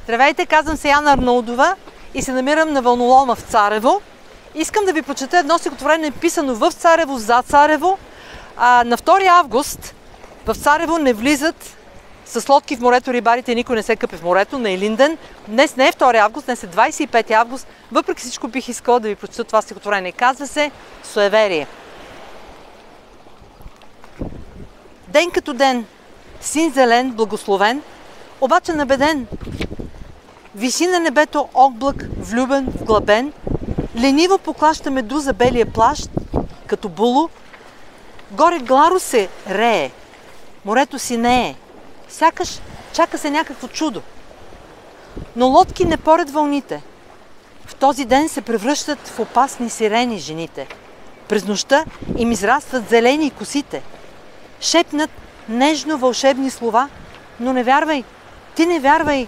Здравейте, казвам се Яна Арнаудова и се намирам на вълнолома в Царево. Искам да ви прочета едно стихотворение, написано в Царево, за Царево. На 2 август в Царево не влизат с лодки в морето рибарите, никой не се къпе в морето на Илинден. Днес не е 2 август, днес е 25 август. Въпреки всичко бих искала да ви прочета това стихотворение. Казва се Суеверие. Ден като ден, син зелен, благословен, обаче набеден. Виси на небето облак, влюбен, вглъбен, лениво поклаща медуза белия плащ, като було. Горе гларо се рее, морето си не е, сякаш чака се някакво чудо. Но лодки не поред вълните. В този ден се превръщат в опасни сирени жените. През нощта им израстват зелени косите. Шепнат нежно вълшебни слова, но не вярвай, ти не вярвай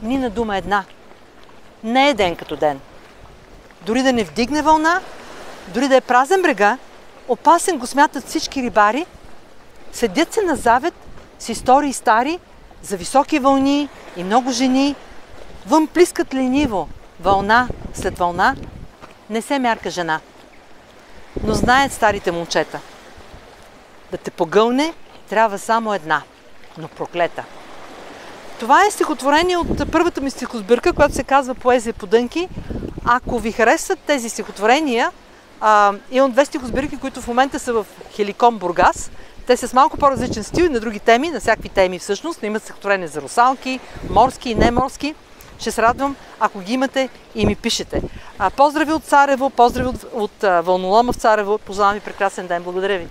ни на дума една. Не е ден като ден. Дори да не вдигне вълна, дори да е празен брега, опасен го смятат всички рибари, седят се на завет с истории стари за високи вълни и много жени, вън плискат лениво, вълна след вълна, не се мярка жена. Но знаят старите момчета, да те погълне трябва само една, но проклета. Това е стихотворение от първата ми стихосбирка, която се казва Поезия по дънки. Ако ви харесват тези стихотворения, имам 2 стихосбирки, които в момента са в Хеликон, Бургас. Те са с малко по-различен стил и на други теми, на всякакви теми всъщност. Имат стихотворения за русалки, морски и неморски. Ще се радвам, ако ги имате и ми пишете. Поздрави от Царево, поздрави от вълнолома в Царево. Пожелавам ви прекрасен ден. Благодаря ви.